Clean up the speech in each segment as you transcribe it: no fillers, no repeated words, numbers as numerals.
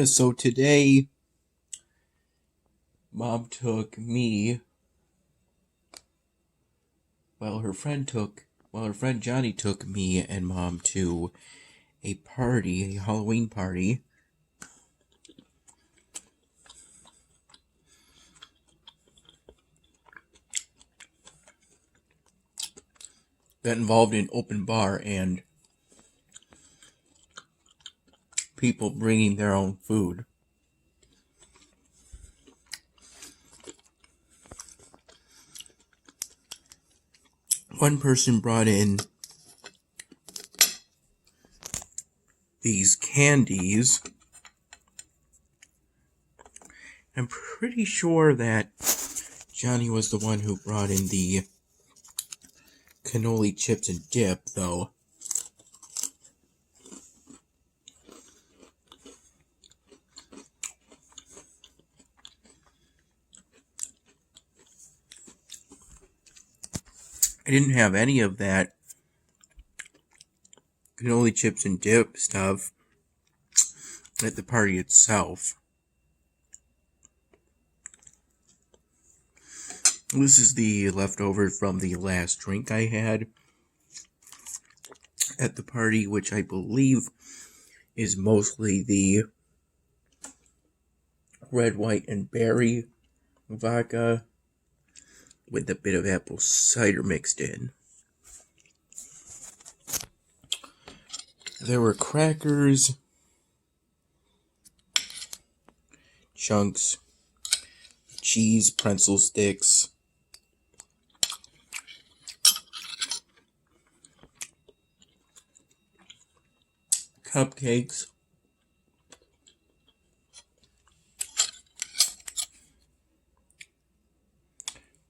So today, Mom took me, her friend Johnny took me and Mom to a party, a Halloween party. That involved an open bar and people bringing their own food. One person brought in these candies. I'm pretty sure that Johnny was the one who brought in the cannoli chips and dip, though. I didn't have any of that cannoli chips and dip stuff at the party itself. This is the leftover from the last drink I had at the party, which I believe is mostly the red, white, and berry vodka with a bit of apple cider mixed in. There were crackers, chunks, cheese, pretzel sticks, cupcakes,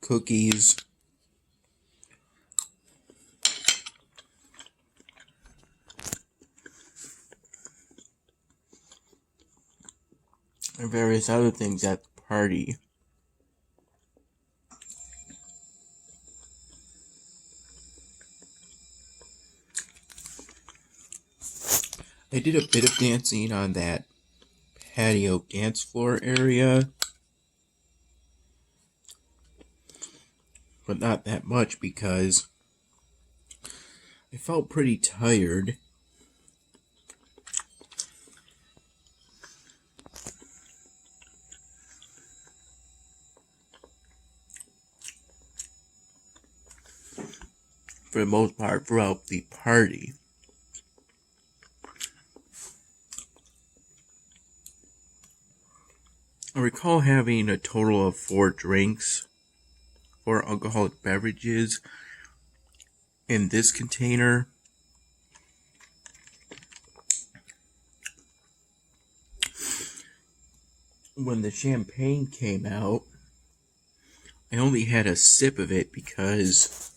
cookies, and various other things at the party. I did a bit of dancing on that patio dance floor area, but not that much because I felt pretty tired. For the most part throughout the party. I recall having a total of 4 alcoholic beverages in this container. When the champagne came out, I only had a sip of it because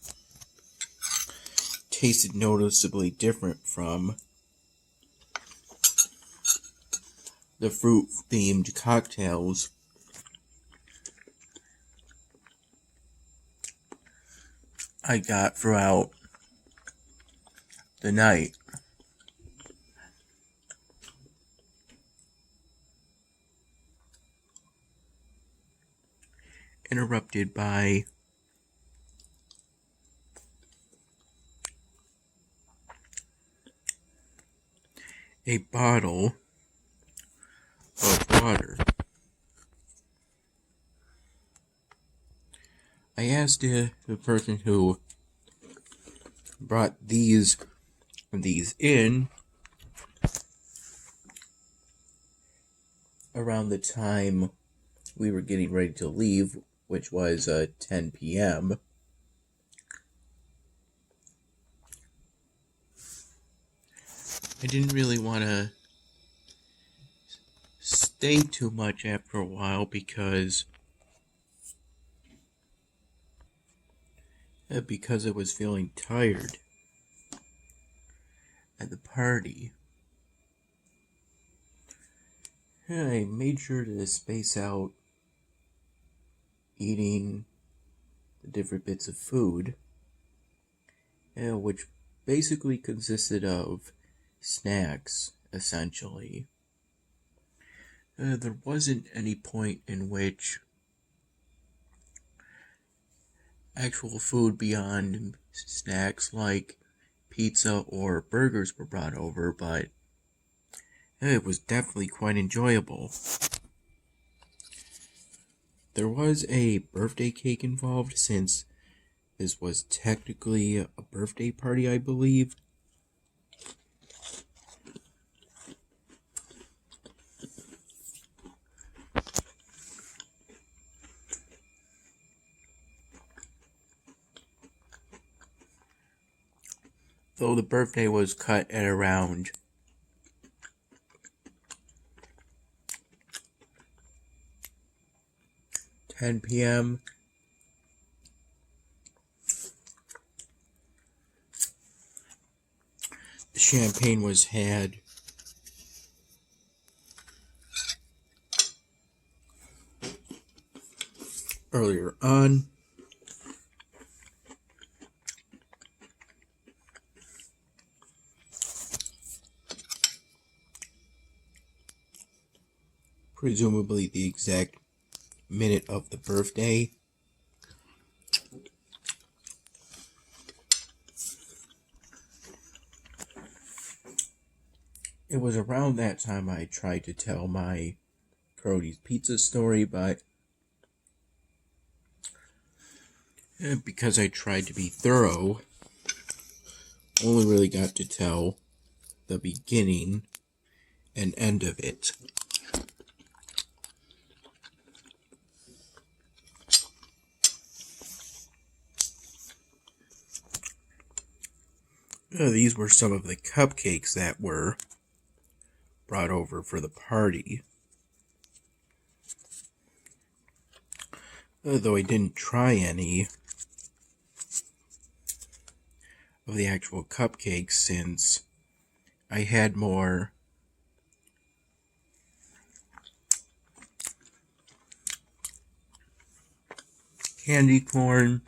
it tasted noticeably different from the fruit-themed cocktails I got throughout the night. Interrupted by a bottle of water. I asked the person who brought these in around the time we were getting ready to leave, which was 10 p.m. I didn't really want to stay too much after a while because I was feeling tired at the party. And I made sure to space out eating the different bits of food, which basically consisted of snacks, essentially. There wasn't any point in which actual food beyond snacks like pizza or burgers were brought over, but it was definitely quite enjoyable. There was a birthday cake involved since this was technically a birthday party, I believe. Though the birthday was cut at around 10 p.m. The champagne was had earlier on. Presumably the exact minute of the birthday. It was around that time I tried to tell my Cody's Pizza story, but because I tried to be thorough, only really got to tell the beginning and end of it. These were some of the cupcakes that were brought over for the party. Though I didn't try any of the actual cupcakes since I had more candy corn,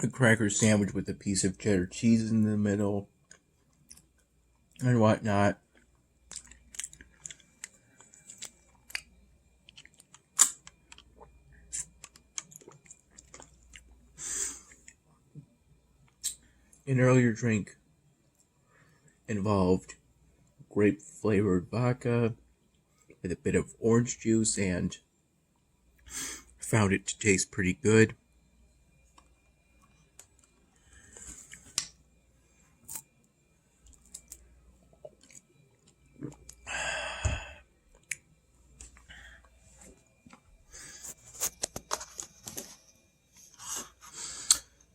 a cracker sandwich with a piece of cheddar cheese in the middle, and whatnot. An earlier drink involved grape-flavored vodka with a bit of orange juice, and found it to taste pretty good.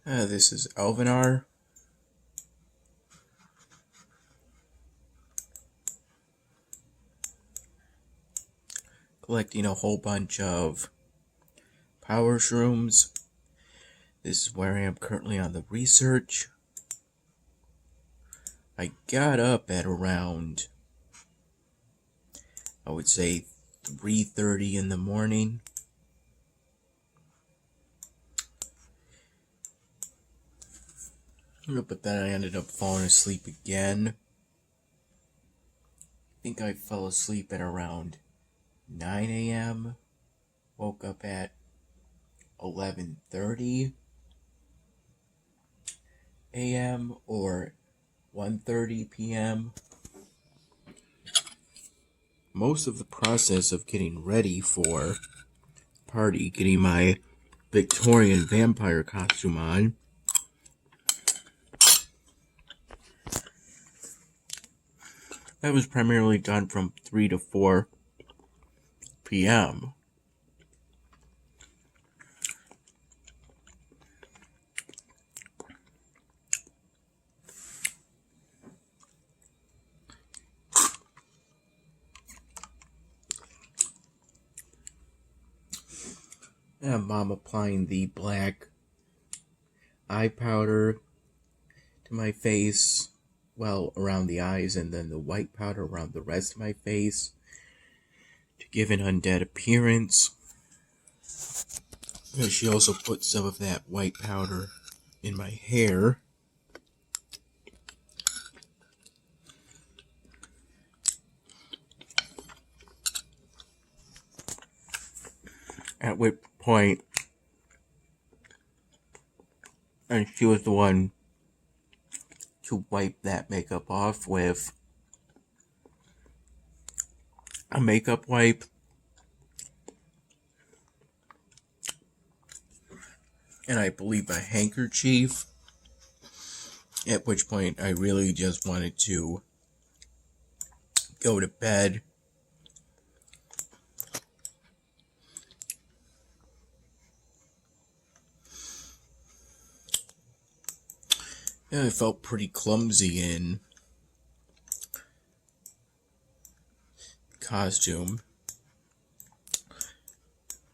This is Elvenar. Collecting a whole bunch of power shrooms. This is where I am currently on the research. I got up at around, I would say, 3:30 in the morning. But then I ended up falling asleep again. I think I fell asleep at around 9 a.m. Woke up at 11:30 a.m. or 1:30 p.m. Most of the process of getting ready for the party, getting my Victorian vampire costume on, that was primarily done from 3 to 4 p.m. And Mom applying the black eye powder to my face, well, around the eyes, and then the white powder around the rest of my face to give an undead appearance. And she also put some of that white powder in my hair. At which point, and she was the one to wipe that makeup off with a makeup wipe. And I believe a handkerchief. At which point I really just wanted to go to bed. And I felt pretty clumsy in costume.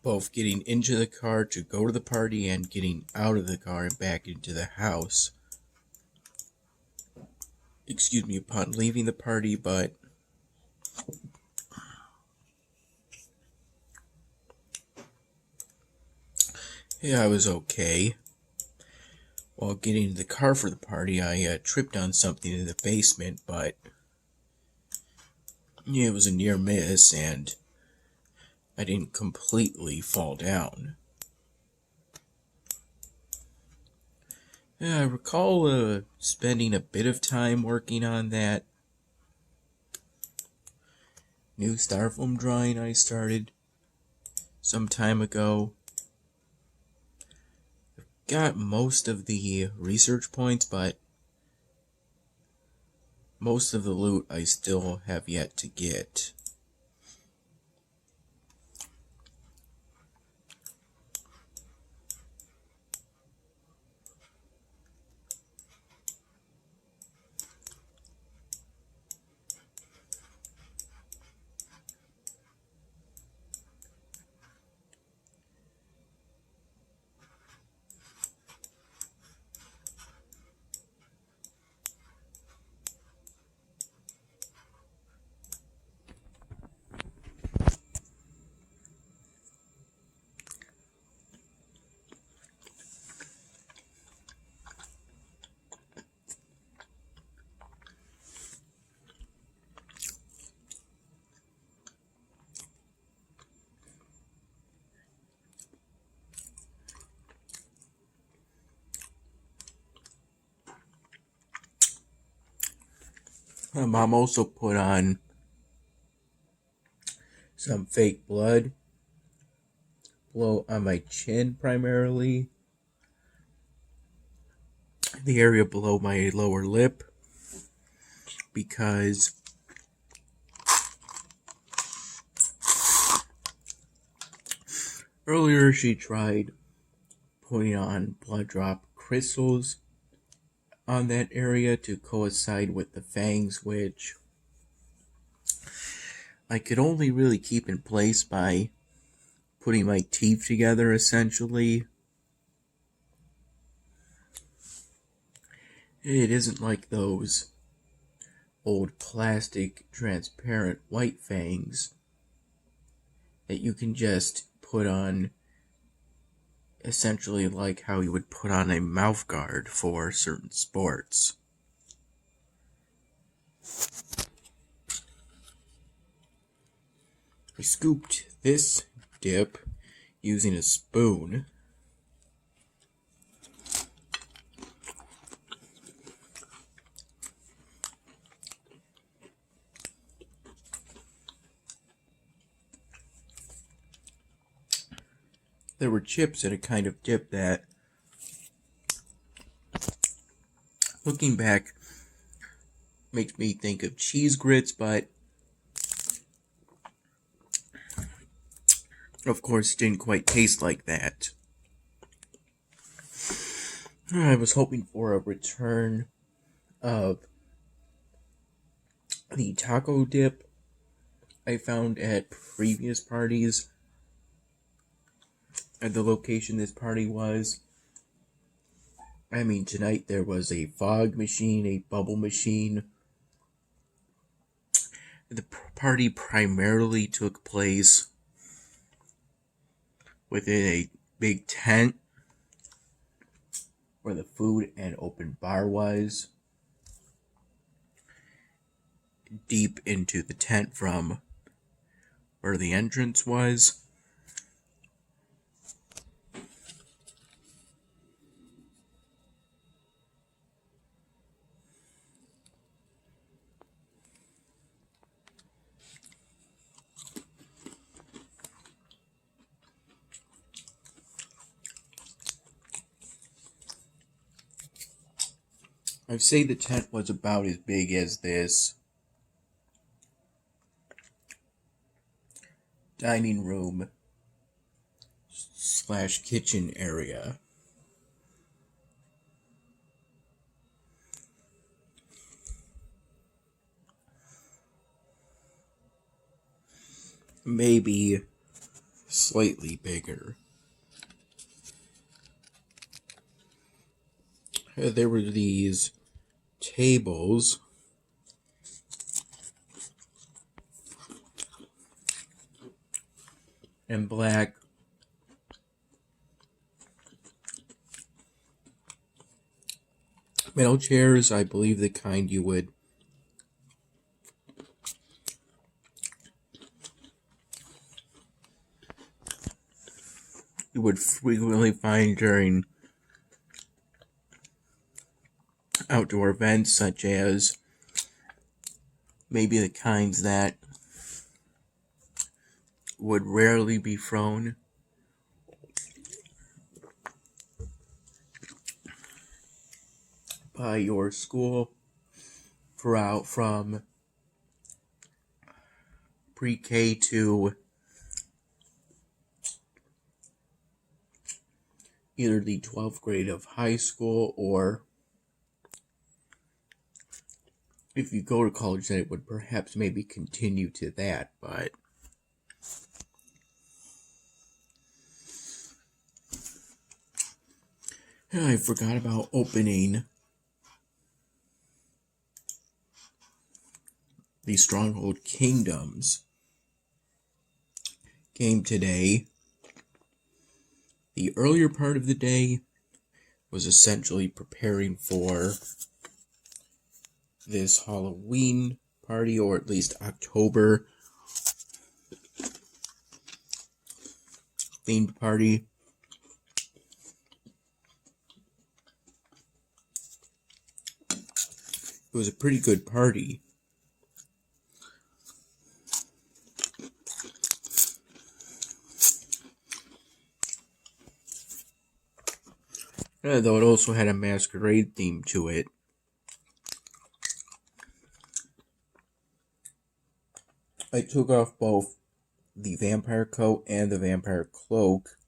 Both getting into the car to go to the party and getting out of the car and back into the house. Excuse me, upon leaving the party, but yeah, I was okay. While getting to the car for the party, I tripped on something in the basement, but yeah, it was a near miss, and I didn't completely fall down. Yeah, I recall spending a bit of time working on that new styrofoam drawing I started some time ago. Got most of the research points, but most of the loot I still have yet to get. My mom also put on some fake blood below on my chin primarily, the area below my lower lip, because earlier she tried putting on blood drop crystals on that area to coincide with the fangs, which I could only really keep in place by putting my teeth together, essentially. It isn't like those old plastic transparent white fangs that you can just put on, essentially like how you would put on a mouth guard for certain sports. I scooped this dip using a spoon. There were chips in a kind of dip that, looking back, makes me think of cheese grits, but of course didn't quite taste like that. I was hoping for a return of the taco dip I found at previous parties at the location this party was. I mean, tonight there was a fog machine, a bubble machine. The party primarily took place within a big tent where the food and open bar was. Deep into the tent from where the entrance was. I'd say the tent was about as big as this dining room / kitchen area. Maybe slightly bigger. There were these tables and black metal chairs, I believe the kind you would frequently find during outdoor events, such as maybe the kinds that would rarely be thrown by your school throughout from pre-K to either the 12th grade of high school, or if you go to college, then it would perhaps maybe continue to that, but I forgot about opening the Stronghold Kingdoms game today. The earlier part of the day was essentially preparing for this Halloween party, or at least October themed party. It was a pretty good party. Though it also had a masquerade theme to it. I took off both the vampire coat and the vampire cloak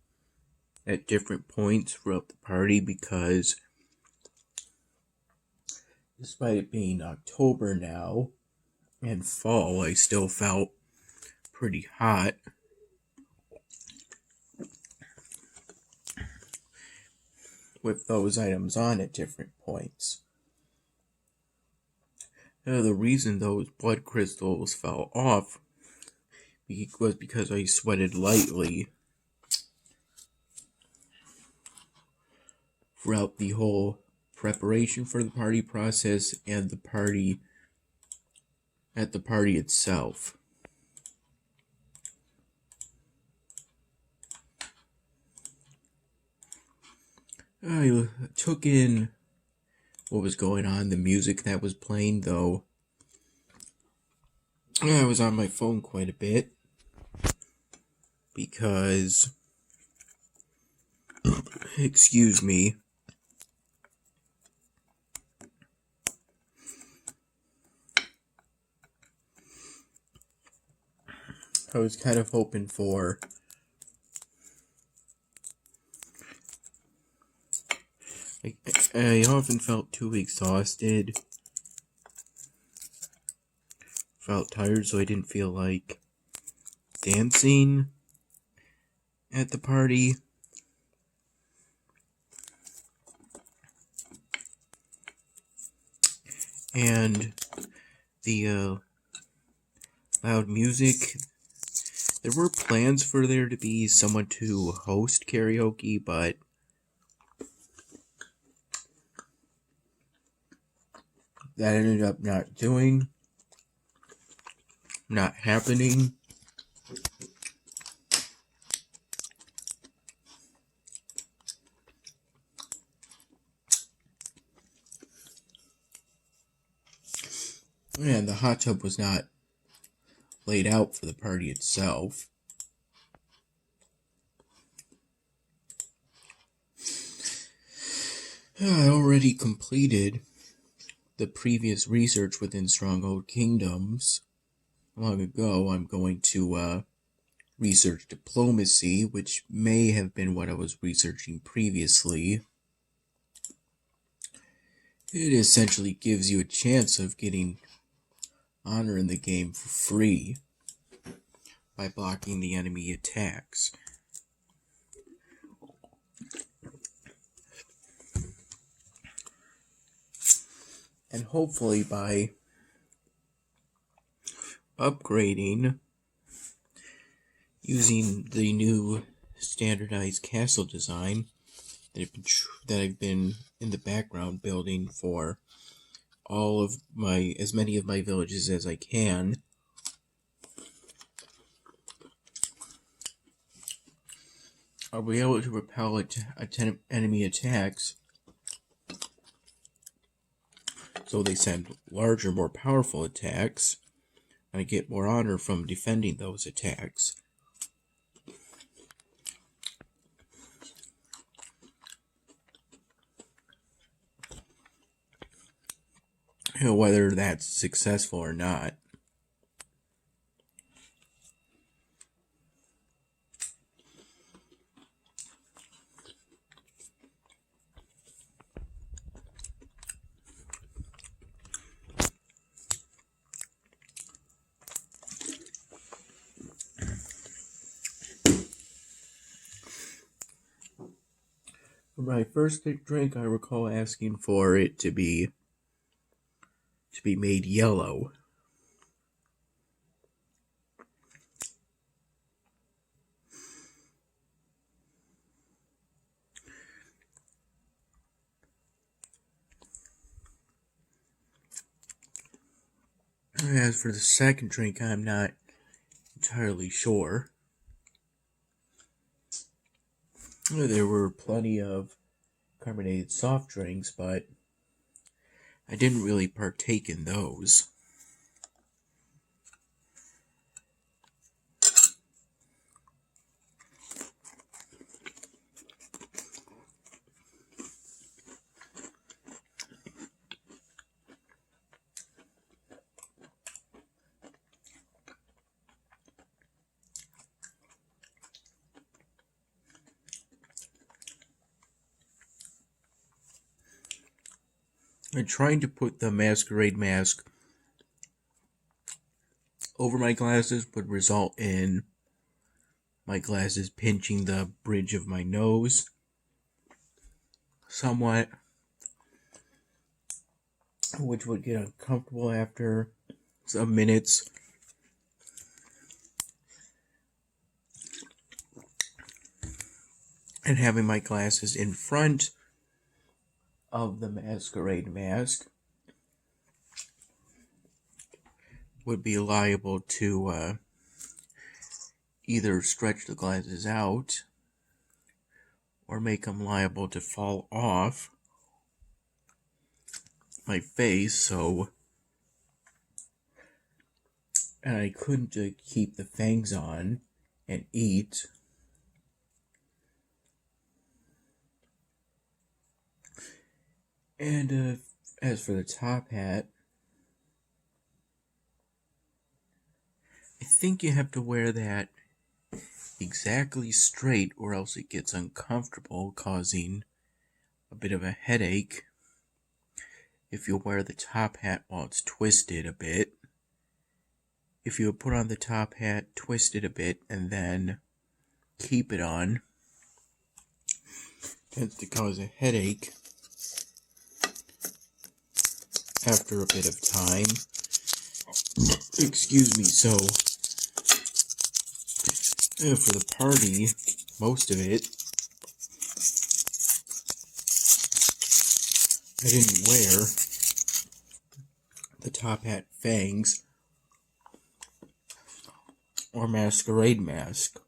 at different points throughout the party because despite it being October now and fall, I still felt pretty hot. With those items on at different points. The reason those blood crystals fell off was because I sweated lightly throughout the whole preparation for the party process and the party itself. I took in what was going on, the music that was playing, though I was on my phone quite a bit because, excuse me, I was kind of hoping for I often felt too exhausted, felt tired, so I didn't feel like dancing at the party. And the loud music, there were plans for there to be someone to host karaoke, but that ended up not happening. And the hot tub was not laid out for the party itself. I already completed the previous research within Stronghold Kingdoms long ago, I'm going to research diplomacy, which may have been what I was researching previously. It essentially gives you a chance of getting honor in the game for free by blocking the enemy attacks. And hopefully by upgrading using the new standardized castle design that I've been in the background building for as many of my villages as I can, I'll be able to repel enemy attacks, so they send larger, more powerful attacks, and I get more honor from defending those attacks. Whether that's successful or not. For my first drink, I recall asking for it to be made yellow. As for the second drink, I'm not entirely sure. There were plenty of carbonated soft drinks, but I didn't really partake in those. And trying to put the masquerade mask over my glasses would result in my glasses pinching the bridge of my nose somewhat, which would get uncomfortable after some minutes. And having my glasses in front of the masquerade mask would be liable to either stretch the glasses out or make them liable to fall off my face, and I couldn't keep the fangs on and eat. And as for the top hat, I think you have to wear that exactly straight or else it gets uncomfortable, causing a bit of a headache. If you wear the top hat while it's twisted a bit, if you put on the top hat, twist it a bit, and then keep it on, it tends to cause a headache after a bit of time. Excuse me. So for the party, most of it, I didn't wear the top hat fangs or masquerade mask.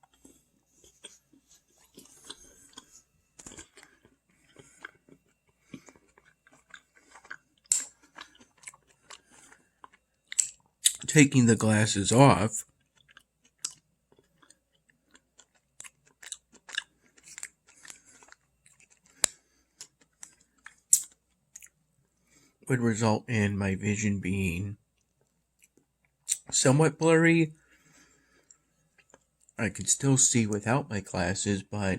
Taking the glasses off would result in my vision being somewhat blurry. I could still see without my glasses, but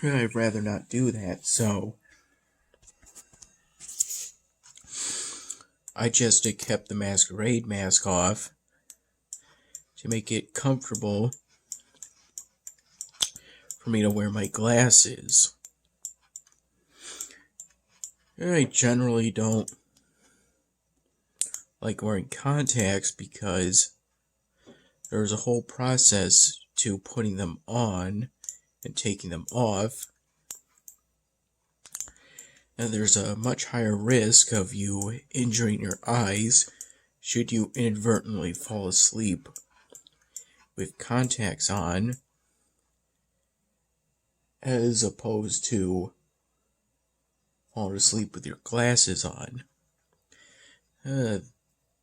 I'd rather not do that, so I just kept the masquerade mask off to make it comfortable for me to wear my glasses. I generally don't like wearing contacts because there's a whole process to putting them on and taking them off. And there's a much higher risk of you injuring your eyes should you inadvertently fall asleep with contacts on, as opposed to falling asleep with your glasses on. The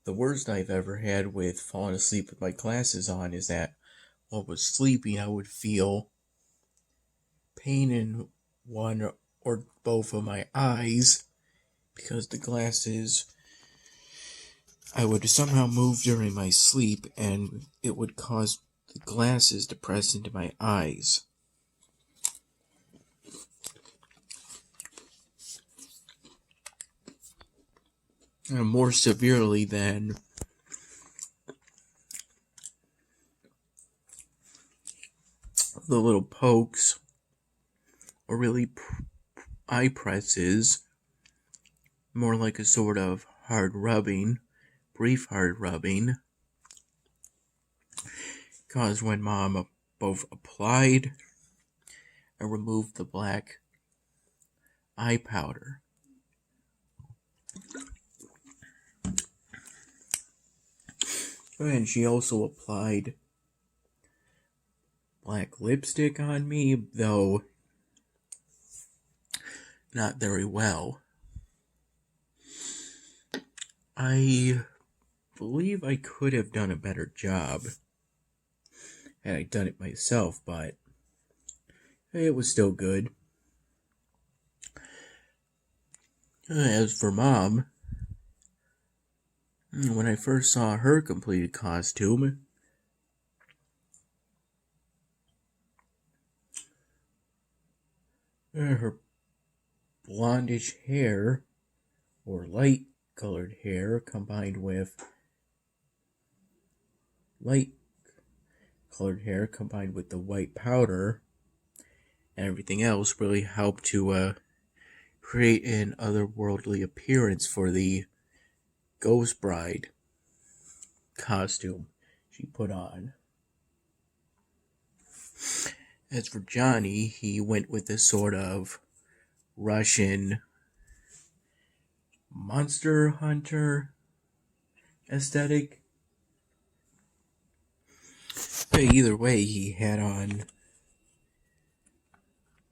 worst I've ever had with falling asleep with my glasses on is that while I was sleeping, I would feel pain in one or both of my eyes because the glasses, I would somehow move during my sleep and it would cause the glasses to press into my eyes. And more severely than the little pokes or really eye presses, more like a sort of hard rubbing, brief hard rubbing, because when Mom both applied and removed the black eye powder, and she also applied black lipstick on me, though not very well. I believe I could have done a better job had I done it myself, but it was still good. As for Mom, when I first saw her completed costume, her blondish hair, or light colored hair, combined with the white powder and everything else, really helped to create an otherworldly appearance for the Ghost Bride costume she put on. As for Johnny, he went with this sort of Russian monster hunter aesthetic. But either way, he had on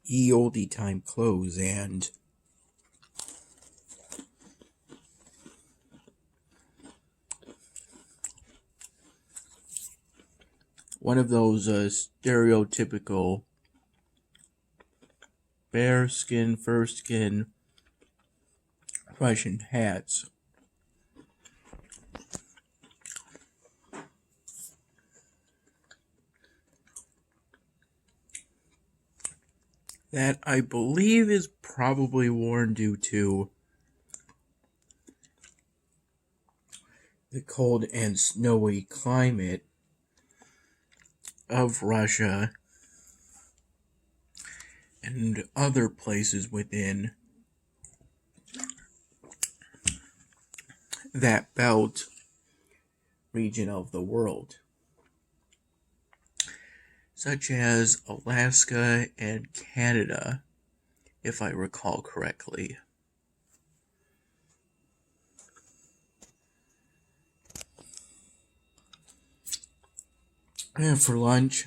ye olde time clothes and one of those stereotypical bear skin, fur skin Russian hats. That I believe is probably worn due to the cold and snowy climate of Russia and other places within that belt region of the world, such as Alaska and Canada, if I recall correctly. And for lunch,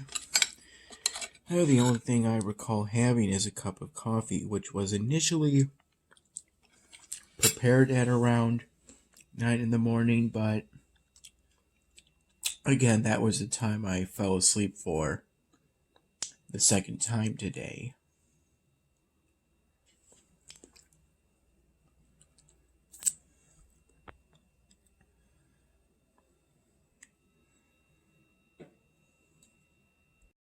the only thing I recall having is a cup of coffee, which was initially prepared at around 9 in the morning, but again, that was the time I fell asleep for the second time today.